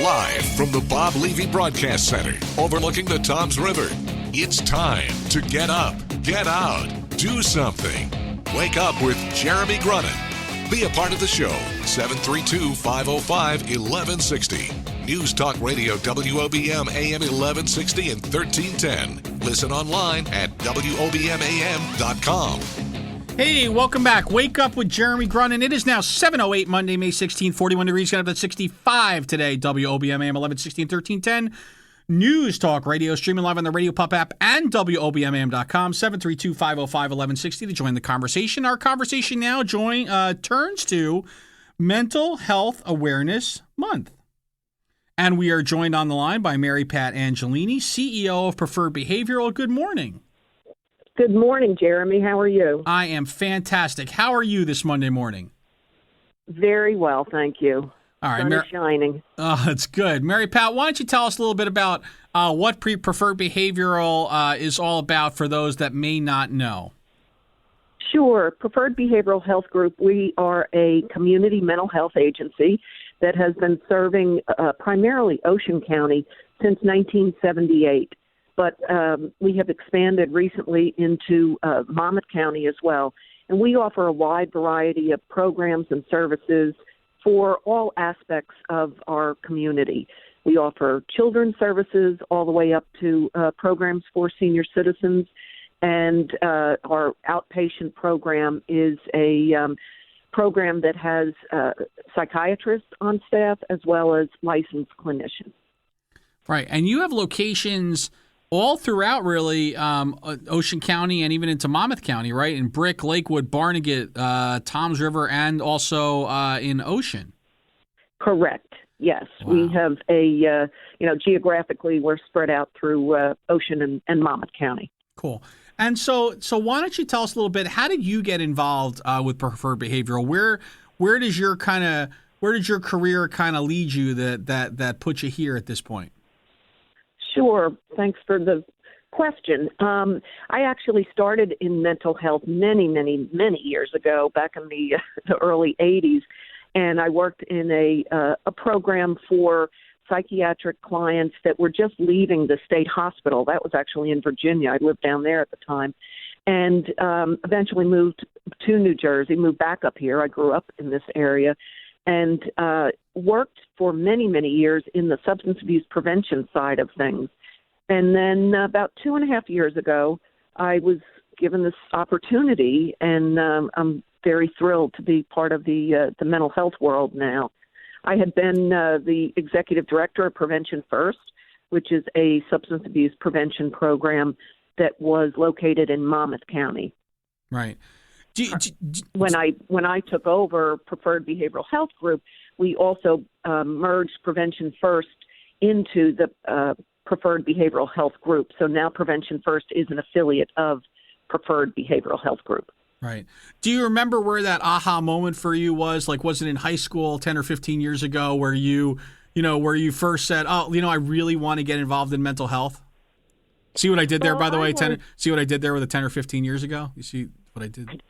Live from the Bob Levy Broadcast Center, overlooking the Toms River. It's time to get up, get out, do something. Wake up with Jeremy Grunin. Be a part of the show, 732-505-1160. News Talk Radio, WOBM AM 1160 and 1310. Listen online at WOBMAM.com. Hey, welcome back. Wake up with Jeremy Grunin. It is now 7:08 Monday, May 16, 41 degrees. Got up to 65 today. WOBM AM 1160 and 1310. News Talk Radio, streaming live on the Radio Pup app and WOBMAM.com. 732-505-1160 to join the conversation. Our conversation now turns to Mental Health Awareness Month. And we are joined on the line by Mary Pat Angelini, CEO of Preferred Behavioral. Good morning. Good morning, Jeremy. How are you? I am fantastic. How are you this Monday morning? Very well, thank you. All right, Sun is shining. Oh, that's good. Mary Pat, why don't you tell us a little bit about what Preferred Behavioral is all about for those that may not know? Sure. Preferred Behavioral Health Group, we are a community mental health agency that has been serving primarily Ocean County since 1978. But we have expanded recently into Monmouth County as well. And we offer a wide variety of programs and services for all aspects of our community. We offer children's services all the way up to programs for senior citizens. And our outpatient program is a program that has psychiatrists on staff as well as licensed clinicians. Right. And you have locations all throughout, really, Ocean County and even into Monmouth County, right? In Brick, Lakewood, Barnegat, Toms River, and also in Ocean. Correct. Yes. Wow. We have geographically, we're spread out through Ocean and Monmouth County. Cool. And so why don't you tell us a little bit, how did you get involved with Preferred Behavioral? Where does your career kind of lead you that put you here at this point? Sure. Thanks for the question. I actually started in mental health many, many, many years ago, back in the early 80s, and I worked in a program for psychiatric clients that were just leaving the state hospital. That was actually in Virginia. I lived down there at the time, and eventually moved to New Jersey, moved back up here. I grew up in this area, and worked for many, many years in the substance abuse prevention side of things. And then about 2.5 years ago, I was given this opportunity, and I'm very thrilled to be part of the mental health world now. I had been the executive director of Prevention First, which is a substance abuse prevention program that was located in Monmouth County. Right. When I took over Preferred Behavioral Health Group, we also merged Prevention First into the Preferred Behavioral Health Group. So now Prevention First is an affiliate of Preferred Behavioral Health Group. Right. Do you remember where that aha moment for you was? Like, was it in high school 10 or 15 years ago where you first said, oh, I really want to get involved in mental health? See what I did there, by the way? See what I did there with 10 or 15 You see what I did?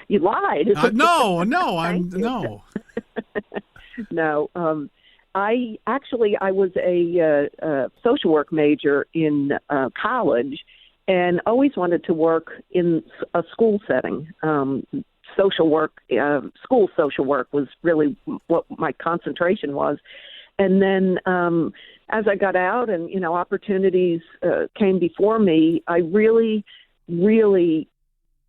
You lied. No. I was a social work major in college, and always wanted to work in a school setting. Social work, school social work was really what my concentration was. And then as I got out and, opportunities came before me, I really, really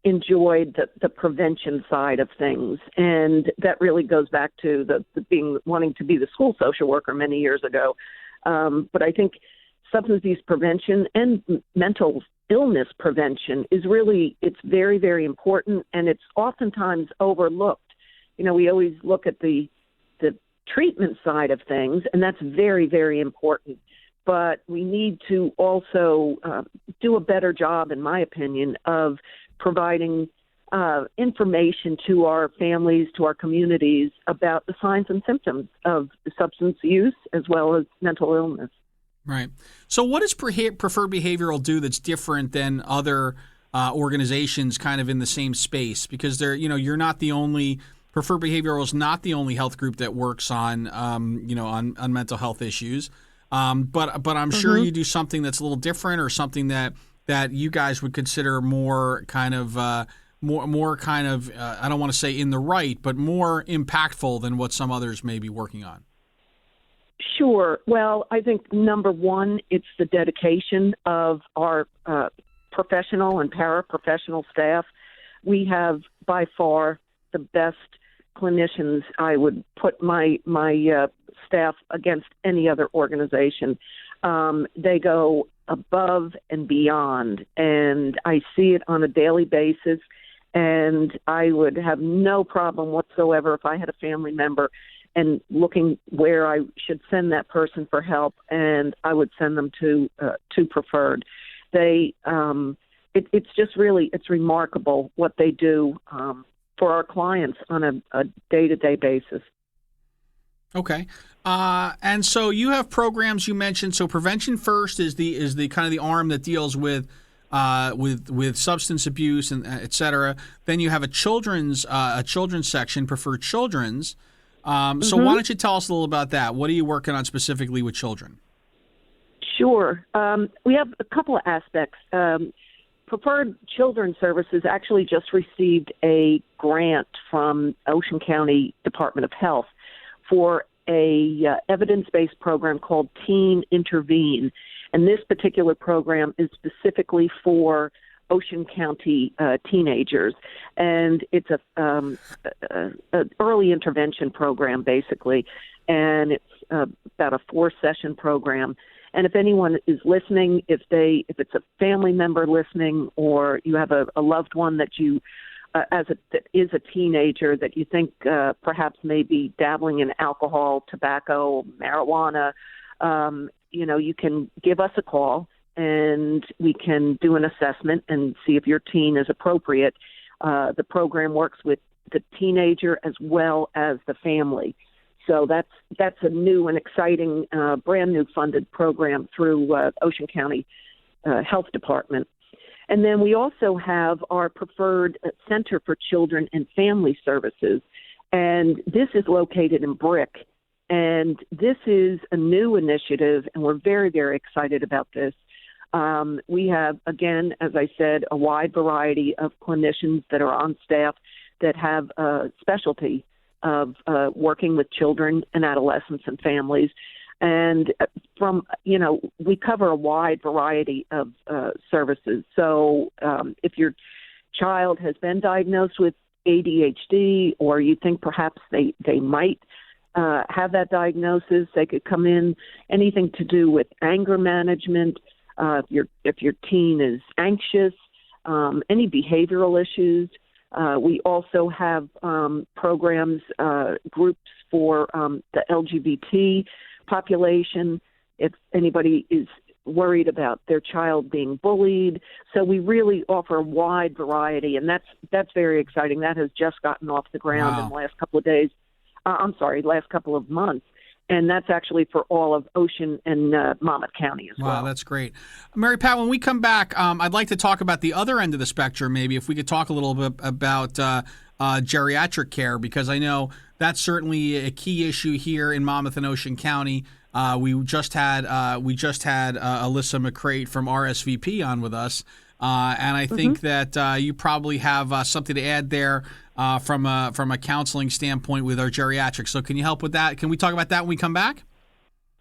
enjoyed the prevention side of things. And that really goes back to the wanting to be the school social worker many years ago. But I think substance abuse prevention and mental illness prevention it's very, very important, and it's oftentimes overlooked. We always look at the treatment side of things, and that's very, very important. But we need to also do a better job, in my opinion, of providing information to our families, to our communities about the signs and symptoms of substance use as well as mental illness. Right. So what does Preferred Behavioral do that's different than other organizations kind of in the same space? Because you're not the only Preferred Behavioral is not the only health group that works on, on mental health issues. But I'm sure you do something that's a little different, or something that you guys would consider more kind of I don't want to say in the right, but more impactful than what some others may be working on. Sure. Well, I think number one, it's the dedication of our professional and paraprofessional staff. We have by far the best clinicians. I would put my staff against any other organization. They go above and beyond, and I see it on a daily basis. And I would have no problem whatsoever if I had a family member and looking where I should send that person for help, and I would send them to Preferred. It's just really, it's remarkable what they do for our clients on a day-to-day basis. Okay. And so you have programs you mentioned. So Prevention First is the kind of the arm that deals with substance abuse and et cetera. Then you have a children's section, Preferred Children's. So why don't you tell us a little about that? What are you working on specifically with children? Sure. We have a couple of aspects. Preferred Children's Services actually just received a grant from Ocean County Department of Health for a evidence-based program called Teen Intervene. And this particular program is specifically for Ocean County teenagers. And it's an early intervention program, basically. And it's about a 4-session program. And if anyone is listening, if it's a family member listening, or you have a loved one that you, that is a teenager that you think perhaps may be dabbling in alcohol, tobacco, marijuana, you can give us a call and we can do an assessment and see if your teen is appropriate. The program works with the teenager as well as the family. So that's a new and exciting, brand new funded program through Ocean County Health Department. And then we also have our Preferred Center for Children and Family Services, and this is located in Brick. And this is a new initiative, and we're very, very excited about this. We have, again, as I said, a wide variety of clinicians that are on staff that have a specialty of working with children and adolescents and families. And we cover a wide variety of services. So if your child has been diagnosed with ADHD, or you think perhaps they might have that diagnosis, they could come in. Anything to do with anger management, if your teen is anxious, any behavioral issues. We also have programs, groups for the LGBT population, if anybody is worried about their child being bullied. So we really offer a wide variety, and that's very exciting. That has just gotten off the ground in the last couple of days. Last couple of months. And that's actually for all of Ocean and Monmouth County as well. Wow, that's great. Mary Pat, when we come back, I'd like to talk about the other end of the spectrum, maybe if we could talk a little bit about geriatric care, because I know that's certainly a key issue here in Monmouth and Ocean County. We just had Alyssa McCrate from RSVP on with us, and I think that you probably have something to add there from a counseling standpoint with our geriatrics. So can you help with that? Can we talk about that when we come back?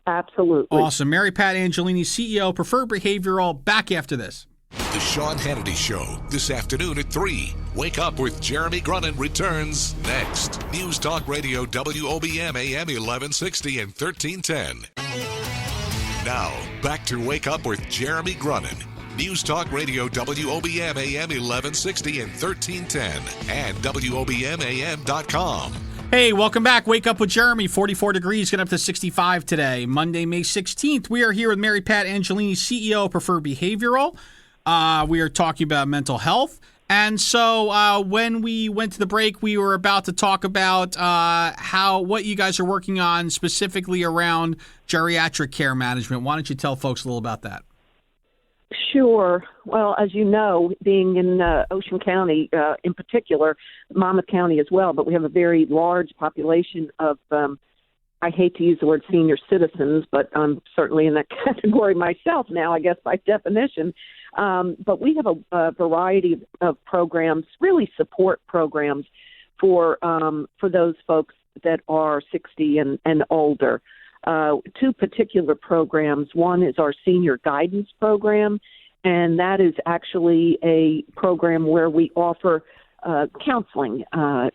Absolutely. Awesome. Mary Pat Angelini, CEO, Preferred Behavioral, back after this. The Sean Hannity Show, this afternoon at 3. Wake Up with Jeremy Grunin returns next. News Talk Radio, WOBM AM 1160 and 1310. Now, back to Wake Up with Jeremy Grunin. News Talk Radio, WOBM AM 1160 and 1310, and WOBMAM.com. Hey, welcome back. Wake Up with Jeremy. 44 degrees, getting up to 65 today. Monday, May 16th. We are here with Mary Pat Angelini, CEO of Preferred Behavioral. We are talking about mental health. And so when we went to the break, we were about to talk about what you guys are working on specifically around geriatric care management. Why don't you tell folks a little about that? Sure. Well, as you know, being in Ocean County in particular, Monmouth County as well, but we have a very large population of, I hate to use the word senior citizens, but I'm certainly in that category myself now, I guess, by definition. But we have a variety of programs, really support programs for those folks that are 60 and older. Two particular programs. One is our senior guidance program, and that is actually a program where we offer counseling.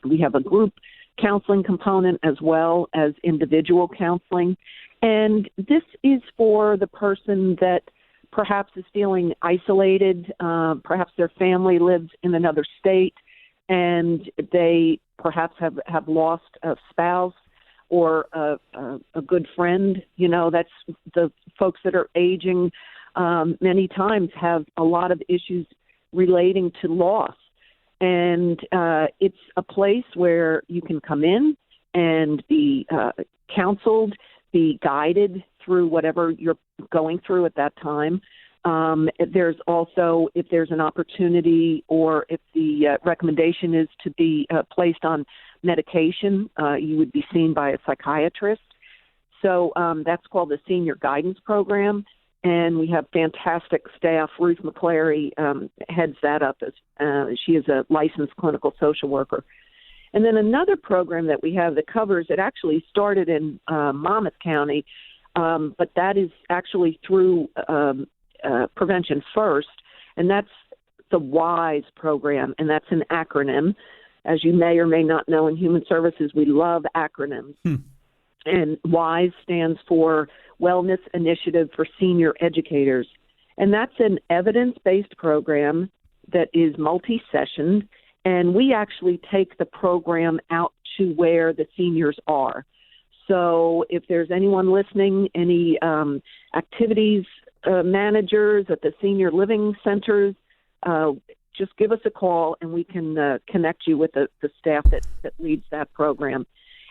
We have a group counseling component as well as individual counseling. And this is for the person that perhaps is feeling isolated, perhaps their family lives in another state, and they perhaps have lost a spouse or a good friend. You know, that's the folks that are aging many times have a lot of issues relating to loss. And it's a place where you can come in and be counseled, be guided through whatever you're going through at that time. There's also, if there's an opportunity or if the recommendation is to be placed on medication, you would be seen by a psychiatrist. So that's called the Senior Guidance Program. And we have fantastic staff. Ruth McClary heads that up. She is a licensed clinical social worker. And then another program that we have that covers, it actually started in Monmouth County, but that is actually through Prevention First, and that's the WISE program, and that's an acronym. As you may or may not know, in human services, we love acronyms. And WISE stands for Wellness Initiative for Senior Educators. And that's an evidence-based program that is multi-sessioned, and we actually take the program out to where the seniors are. So if there's anyone listening, any activities managers at the senior living centers, just give us a call and we can connect you with the staff that leads that program.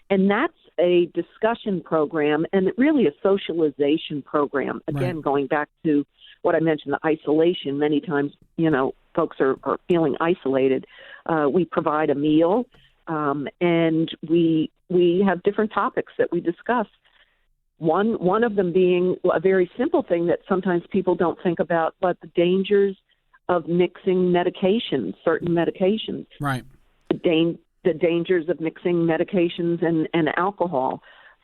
And that's a discussion program and really a socialization program. Again, right. Going back to what I mentioned, the isolation. Many times, you know, folks are feeling isolated. We provide a meal, and we have different topics that we discuss. One of them being a very simple thing that sometimes people don't think about, but the dangers of mixing medications, certain medications. Right. The dangers of mixing medications and alcohol.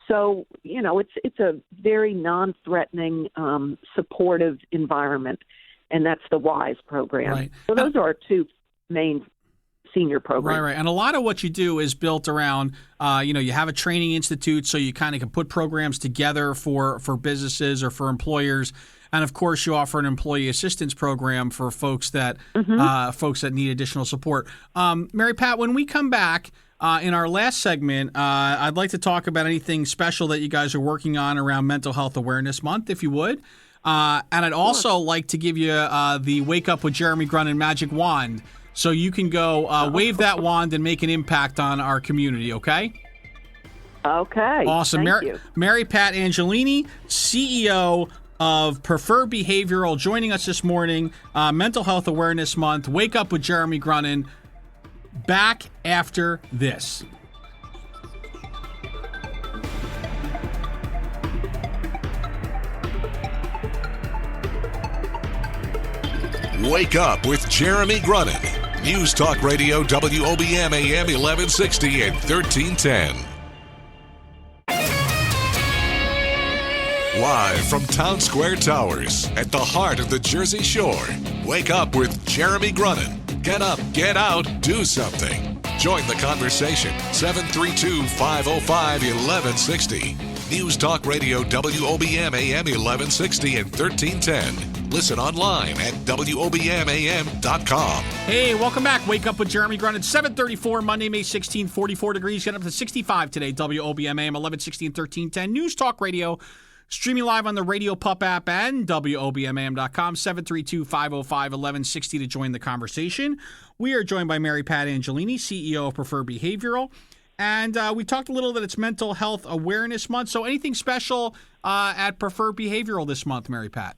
So, you know, it's a very non-threatening, supportive environment, and that's the WISE program. Right. So those are our two main senior programs. Right. And a lot of what you do is built around, you have a training institute, so you kind of can put programs together for businesses or for employers. And of course, you offer an employee assistance program for folks that need additional support. Mary Pat, when we come back in our last segment, I'd like to talk about anything special that you guys are working on around Mental Health Awareness Month, if you would. And I'd also like to give you the Wake Up with Jeremy Grunin magic wand, so you can go wave that wand and make an impact on our community. Okay. Okay. Awesome. Thank you. Mary Pat Angelini, CEO of Preferred Behavioral, joining us this morning. Mental Health Awareness Month. Wake Up with Jeremy Grunin. Back after this. Wake Up with Jeremy Grunin. News Talk Radio WOBM AM 1160 and 1310. Live from Town Square Towers at the heart of the Jersey Shore. Wake Up with Jeremy Grunin. Get up, get out, do something. Join the conversation. 732-505-1160. News Talk Radio WOBM AM 1160 and 1310. Listen online at WOBMAM.com. Hey, welcome back. Wake Up with Jeremy Grunin. 7:34, Monday, May 16, 44 degrees. Getting up to 65 today. WOBM AM 1160 and 1310. News Talk Radio. Streaming live on the Radio Pup app and WOBMAM.com. 732-505-1160 to join the conversation. We are joined by Mary Pat Angelini, CEO of Preferred Behavioral. And we talked a little that it's Mental Health Awareness Month. So anything special at Preferred Behavioral this month, Mary Pat?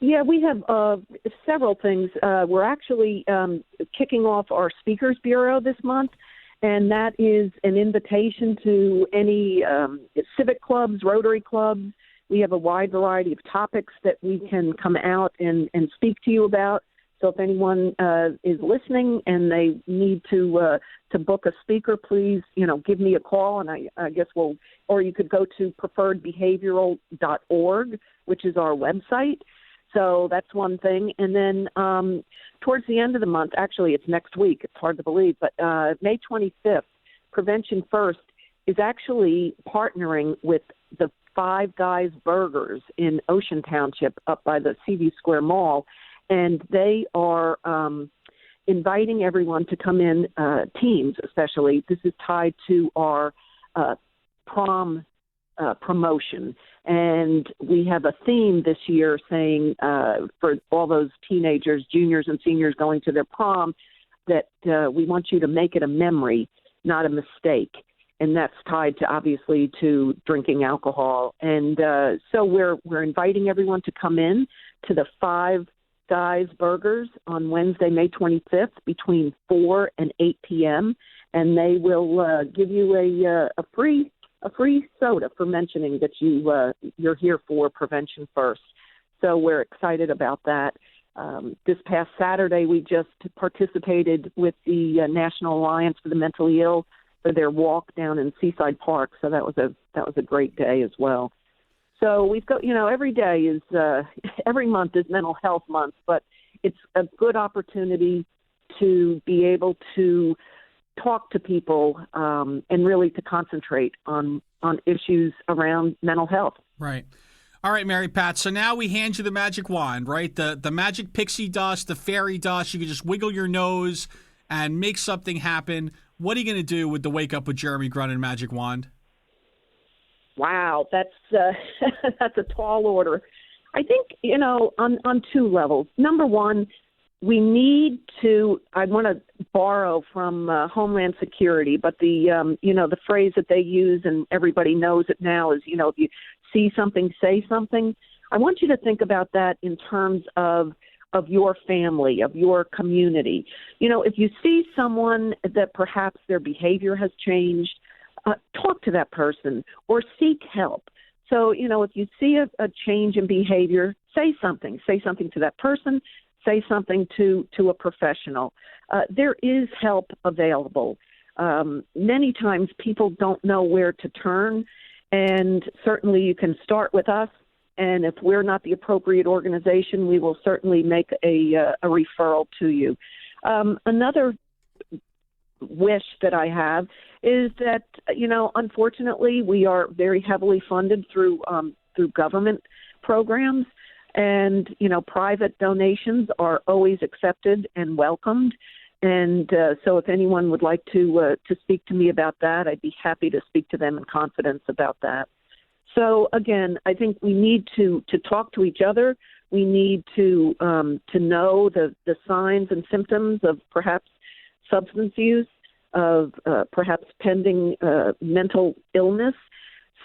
Yeah, we have several things. We're actually kicking off our Speakers Bureau this month, and that is an invitation to any civic clubs, Rotary clubs. We have a wide variety of topics that we can come out and speak to you about. So if anyone is listening and they need to book a speaker, please, give me a call, and I guess or you could go to preferredbehavioral.org, which is our website. So that's one thing. And then towards the end of the month, actually it's next week, it's hard to believe, but May 25th, Prevention First is actually partnering with the Five Guys Burgers in Ocean Township up by the CV Square Mall. And they are inviting everyone to come in, teams especially. This is tied to our prom promotion. And we have a theme this year saying for all those teenagers, juniors and seniors going to their prom, that we want you to make it a memory, not a mistake. And that's tied to, obviously, to drinking alcohol. And so we're inviting everyone to come in to the Five Guys Burgers on Wednesday, May 25th, between 4 and 8 p.m. And they will give you a free soda for mentioning that you're here for Prevention First. So we're excited about that. This past Saturday, we just participated with the National Alliance for the Mentally Ill for their walk down in Seaside Park. So that was a great day as well. So we've got, every day is, every month is Mental Health Month, but it's a good opportunity to be able to talk to people and really to concentrate on issues around mental health. Right. All right, Mary Pat. So now we hand you the magic wand, right? The magic pixie dust, the fairy dust. You can just wiggle your nose and make something happen. What are you going to do with the Wake Up with Jeremy Grunin magic wand? Wow, that's that's a tall order. I think, on two levels. Number one, we need to, I want to borrow from Homeland Security, but the phrase that they use, and everybody knows it now, is, if you see something, say something. I want you to think about that in terms of your family, of your community. If you see someone that perhaps their behavior has changed, talk to that person or seek help. So, if you see a change in behavior, say something. Say something to that person. Say something to a professional. There is help available. Many times people don't know where to turn, and certainly you can start with us. And if we're not the appropriate organization, we will certainly make a referral to you. Another wish that I have is that, unfortunately, we are very heavily funded through government programs, and, private donations are always accepted and welcomed. And so if anyone would like to speak to me about that, I'd be happy to speak to them in confidence about that. So, again, I think we need to talk to each other. We need to know the signs and symptoms of perhaps substance use, of perhaps pending mental illness.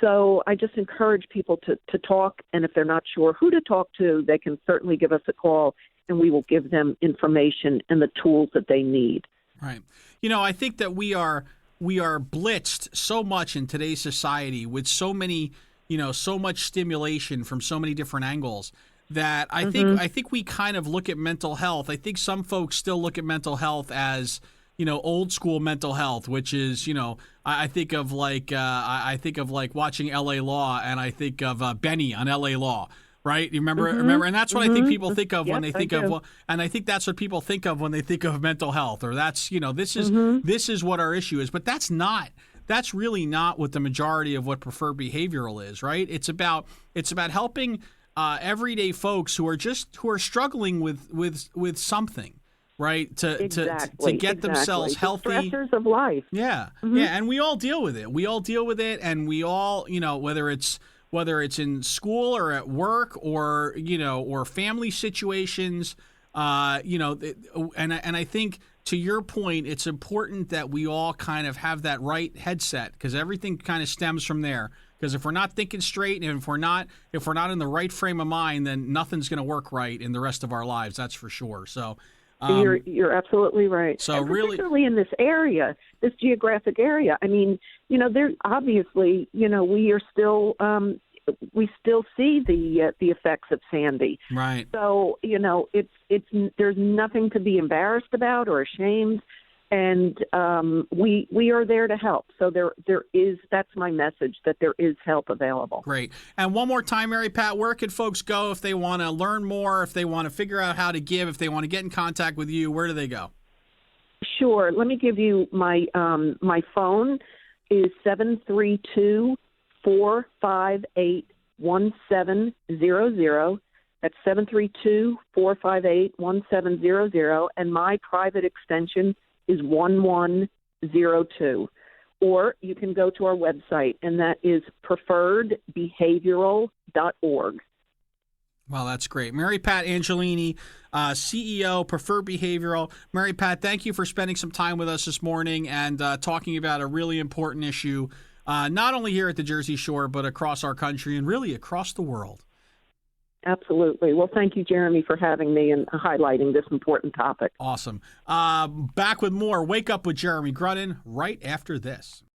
So I just encourage people to talk, and if they're not sure who to talk to, they can certainly give us a call, and we will give them information and the tools that they need. Right. I think that we are blitzed so much in today's society with so many, so much stimulation from so many different angles that I think we kind of look at mental health. I think some folks still look at mental health as, old school mental health, which is, I think of like watching L.A. Law, and I think of Benny on L.A. Law, right? You remember, and that's what I think people think of when they think of, and I think that's what people think of when they think of mental health, or that's, this is what our issue is, but that's really not what the majority of what preferred behavioral is, right? It's about helping everyday folks who are struggling with something. Right, to get themselves healthy. The stressors of life. Yeah, yeah, and we all deal with it. We all deal with it, and we all, whether it's in school or at work or or family situations, and I think to your point, it's important that we all kind of have that right headset, because everything kind of stems from there. Because if we're not thinking straight, and if we're not in the right frame of mind, then nothing's going to work right in the rest of our lives. That's for sure. So you're absolutely right. So and really, particularly in this area, this geographic area. I mean, there obviously, we are still we still see the effects of Sandy. right. So it's there's nothing to be embarrassed about or ashamed. And we are there to help. So there is, that's my message, that there is help available. Great. And one more time, Mary Pat, where can folks go if they want to learn more, if they want to figure out how to give, if they want to get in contact with you? Where do they go? Sure. Let me give you my my phone is 732-458-1700. That's 732-458-1700. And my private extension is 1102. Or you can go to our website, and that is preferredbehavioral.org. Well, that's great. Mary Pat Angelini, CEO, Preferred Behavioral. Mary Pat, thank you for spending some time with us this morning and talking about a really important issue, not only here at the Jersey Shore, but across our country and really across the world. Absolutely. Well, thank you, Jeremy, for having me and highlighting this important topic. Awesome. Back with more Wake Up with Jeremy Grunin right after this.